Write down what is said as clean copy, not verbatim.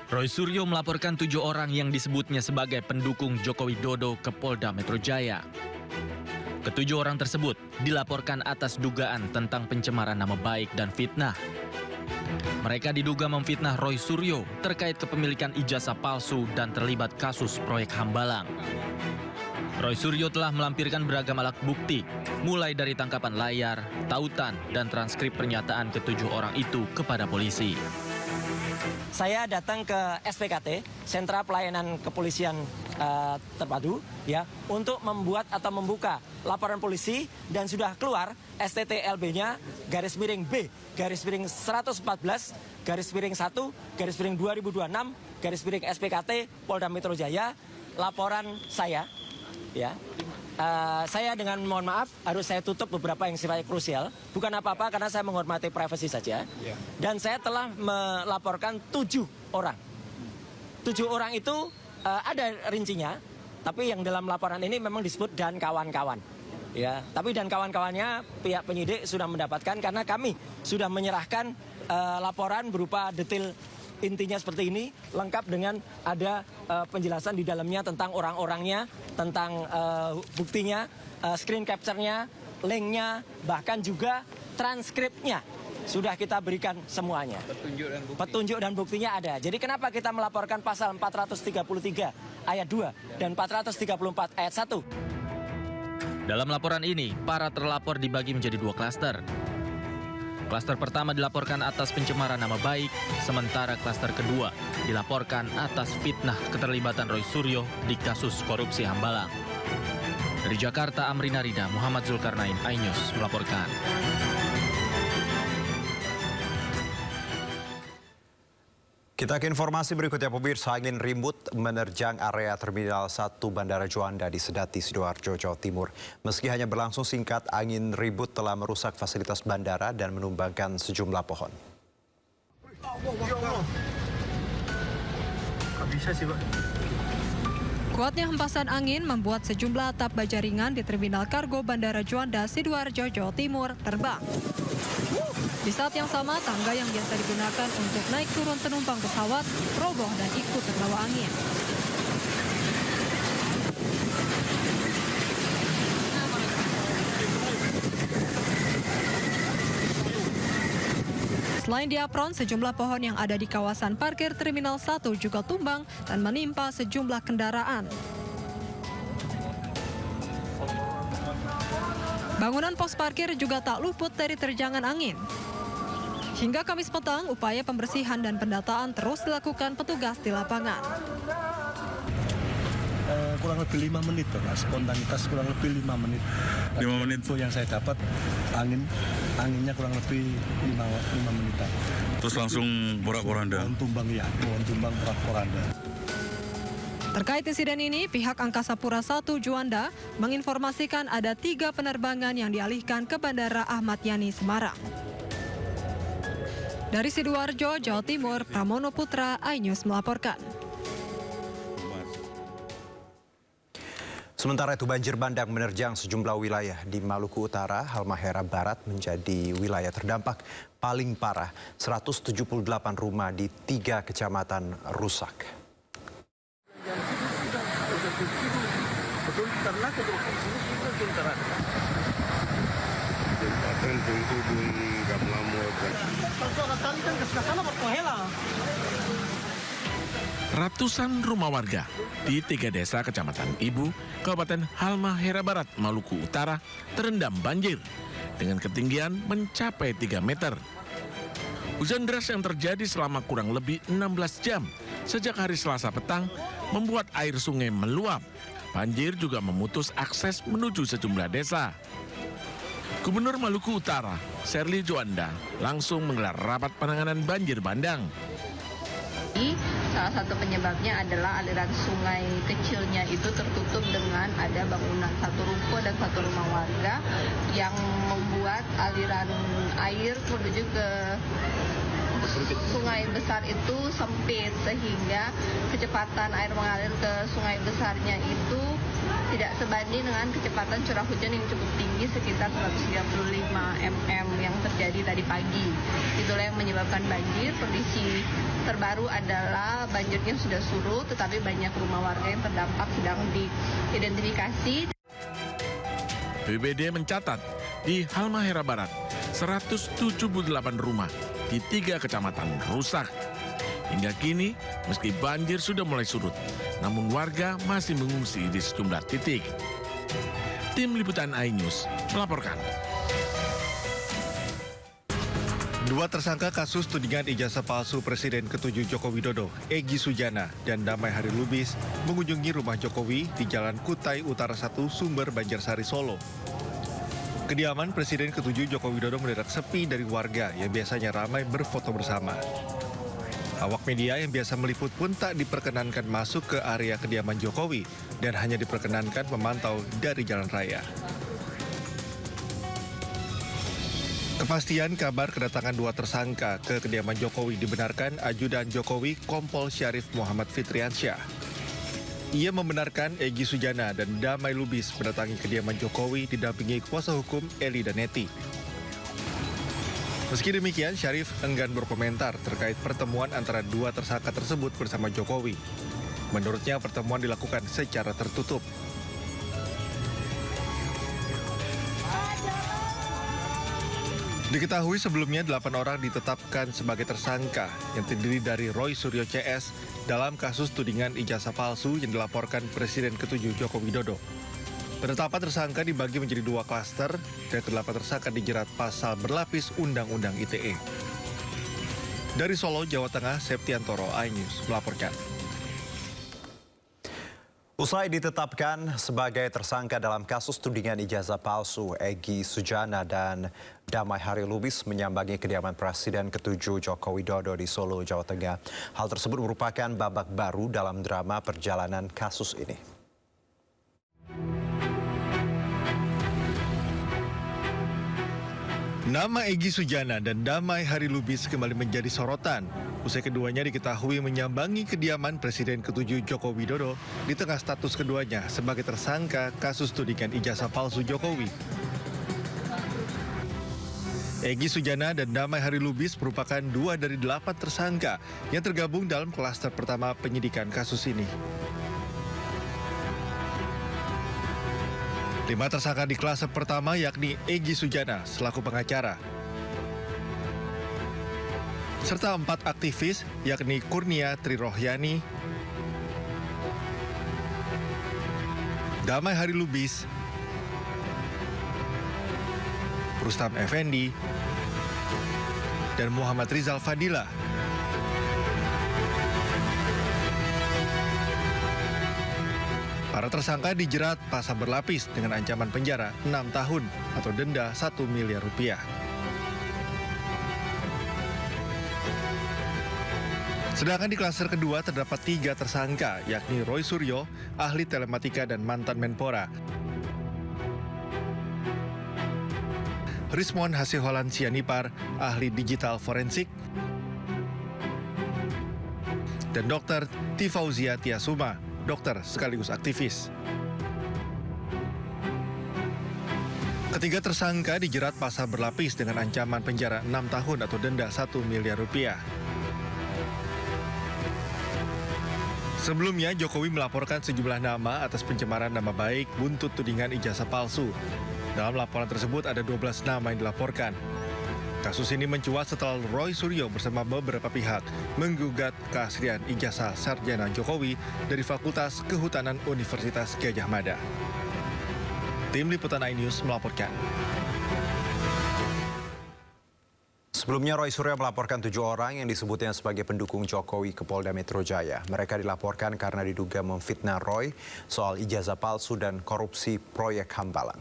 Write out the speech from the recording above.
Roy Suryo melaporkan 7 orang yang disebutnya sebagai pendukung Joko Widodo ke Polda Metro Jaya. Ketujuh orang tersebut dilaporkan atas dugaan tentang pencemaran nama baik dan fitnah. Mereka diduga memfitnah Roy Suryo terkait kepemilikan ijazah palsu dan terlibat kasus proyek Hambalang. Roy Suryo telah melampirkan beragam alat bukti, mulai dari tangkapan layar, tautan, dan transkrip pernyataan ketujuh orang itu kepada polisi. Saya datang ke SPKT, Sentra Pelayanan Kepolisian Terpadu, ya, untuk membuat atau membuka laporan polisi dan sudah keluar STTLB-nya _B _1 SPKT Polda Metro Jaya, laporan saya, ya. Saya dengan mohon maaf harus saya tutup beberapa yang sifatnya krusial. Bukan apa-apa karena saya menghormati privasi saja. Dan saya telah melaporkan 7 orang. 7 orang itu ada rincinya, tapi yang dalam laporan ini memang disebut dan kawan-kawan. Ya, tapi dan kawan-kawannya pihak penyidik sudah mendapatkan karena kami sudah menyerahkan laporan berupa detail intinya seperti ini, lengkap dengan ada penjelasan di dalamnya tentang orang-orangnya, tentang buktinya, screen capture-nya, link-nya, bahkan juga transkripnya. Sudah kita berikan semuanya. Petunjuk dan buktinya ada. Jadi kenapa kita melaporkan pasal 433 ayat 2 dan 434 ayat 1? Dalam laporan ini, para terlapor dibagi menjadi 2 klaster. Klaster pertama dilaporkan atas pencemaran nama baik, sementara klaster kedua dilaporkan atas fitnah keterlibatan Roy Suryo di kasus korupsi Hambalang. Dari Jakarta, Amrina Rida, Muhammad Zulkarnain, iNews melaporkan. Kita ke informasi berikutnya, pemirsa. Angin ribut menerjang area Terminal 1 Bandara Juanda di Sedati, Sidoarjo, Jawa Timur. Meski hanya berlangsung singkat, angin ribut telah merusak fasilitas bandara dan menumbangkan sejumlah pohon. Kuatnya hempasan angin membuat sejumlah atap baja ringan di Terminal Kargo Bandara Juanda, Sidoarjo, Jawa Timur terbang. Di saat yang sama, tangga yang biasa digunakan untuk naik turun penumpang pesawat roboh dan ikut terbawa angin. Selain di apron, sejumlah pohon yang ada di kawasan parkir Terminal 1 juga tumbang dan menimpa sejumlah kendaraan. Bangunan pos parkir juga tak luput dari terjangan angin. Hingga Kamis petang, upaya pembersihan dan pendataan terus dilakukan petugas di lapangan. Kurang lebih 5 menit, spontanitas kurang lebih 5 menit. 5 menit itu yang saya dapat, anginnya kurang lebih 5 menitan. Terus langsung porak-poranda. Pohon tumbang porak-poranda. Terkait insiden ini, pihak Angkasa Pura I Juanda menginformasikan ada 3 penerbangan yang dialihkan ke Bandara Ahmad Yani Semarang. Dari Sidoarjo, Jawa Timur, Pramono Putra, iNews melaporkan. Sementara itu, banjir bandang menerjang sejumlah wilayah di Maluku Utara. Halmahera Barat menjadi wilayah terdampak paling parah. 178 rumah di 3 kecamatan rusak. Ratusan rumah warga di 3 desa Kecamatan Ibu, Kabupaten Halmahera Barat, Maluku Utara terendam banjir dengan ketinggian mencapai 3 meter. Hujan deras yang terjadi selama kurang lebih 16 jam sejak hari Selasa petang membuat air sungai meluap. Banjir juga memutus akses menuju sejumlah desa. Gubernur Maluku Utara, Sherly Juanda, langsung menggelar rapat penanganan banjir bandang. Salah satu penyebabnya adalah aliran sungai kecilnya itu tertutup dengan ada bangunan 1 ruko dan 1 rumah warga yang membuat aliran air menuju ke sungai besar itu sempit sehingga kecepatan air mengalir ke sungai besarnya itu tidak sebanding dengan kecepatan curah hujan yang cukup tinggi sekitar 135 mm yang terjadi tadi pagi. Itulah yang menyebabkan banjir. Kondisi terbaru adalah banjirnya sudah surut, tetapi banyak rumah warga yang terdampak sedang diidentifikasi. BPBD mencatat di Halmahera Barat 178 rumah di 3 kecamatan rusak. Hingga kini, meski banjir sudah mulai surut, namun warga masih mengungsi di sejumlah titik. Tim Liputan iNews melaporkan. 2 tersangka kasus tudingan ijazah palsu Presiden ke-7 Joko Widodo, Egy Sujana dan Damai Hari Lubis mengunjungi rumah Jokowi di Jalan Kutai Utara 1, Sumber, Banjarsari, Solo. Kediaman Presiden ke-7 Joko Widodo mendadak sepi dari warga yang biasanya ramai berfoto bersama. Awak media yang biasa meliput pun tak diperkenankan masuk ke area kediaman Jokowi dan hanya diperkenankan memantau dari jalan raya. Kepastian kabar kedatangan 2 tersangka ke kediaman Jokowi dibenarkan Ajudan Jokowi Kompol Syarif Muhammad Fitriansyah. Ia membenarkan Egy Sujana dan Damai Lubis mendatangi kediaman Jokowi didampingi kuasa hukum Eli Danetti. Meski demikian, Syarif enggan berkomentar terkait pertemuan antara 2 tersangka tersebut bersama Jokowi. Menurutnya pertemuan dilakukan secara tertutup. Diketahui sebelumnya 8 orang ditetapkan sebagai tersangka yang terdiri dari Roy Suryo CS dalam kasus tudingan ijazah palsu yang dilaporkan Presiden ke-7 Joko Widodo. Penetapan tersangka dibagi menjadi 2 klaster dan ke-8 tersangka dijerat pasal berlapis Undang-Undang ITE. Dari Solo, Jawa Tengah, Septiantoro, iNews melaporkan. Usai ditetapkan sebagai tersangka dalam kasus tudingan ijazah palsu, Egy Sujana dan Damai Hari Lubis menyambangi kediaman Presiden ke-7 Joko Widodo di Solo, Jawa Tengah. Hal tersebut merupakan babak baru dalam drama perjalanan kasus ini. Nama Egy Sujana dan Damai Hari Lubis kembali menjadi sorotan. Usai keduanya diketahui menyambangi kediaman Presiden ke-7 Joko Widodo di tengah status keduanya sebagai tersangka kasus tudingan ijazah palsu Jokowi. Egy Sujana dan Damai Hari Lubis merupakan 2 dari 8 tersangka yang tergabung dalam klaster pertama penyidikan kasus ini. 5 tersangka di klaster pertama yakni Egy Sujana selaku pengacara, serta 4 aktivis yakni Kurnia Trirohyani, Damai Hari Lubis, Rustam Effendi, dan Muhammad Rizal Fadila. Para tersangka dijerat pasal berlapis dengan ancaman penjara 6 tahun atau denda 1 miliar rupiah. Sedangkan di klaster kedua terdapat 3 tersangka, yakni Roy Suryo, ahli telematika dan mantan Menpora, Rismon Hasiholan Sianipar, ahli digital forensik, dan Dr. Tifauzia Tiasuma, dokter sekaligus aktivis. Ketiga tersangka dijerat pasal berlapis dengan ancaman penjara 6 tahun atau denda 1 miliar rupiah. Sebelumnya, Jokowi melaporkan sejumlah nama atas pencemaran nama baik buntut tudingan ijazah palsu. Dalam laporan tersebut ada 12 nama yang dilaporkan. Kasus ini mencuat setelah Roy Suryo bersama beberapa pihak menggugat keaslian ijazah sarjana Jokowi dari Fakultas Kehutanan Universitas Gadjah Mada. Tim Liputan iNews melaporkan. Sebelumnya Roy Suryo melaporkan 7 orang yang disebutnya sebagai pendukung Jokowi ke Polda Metro Jaya. Mereka dilaporkan karena diduga memfitnah Roy soal ijazah palsu dan korupsi proyek Hambalang.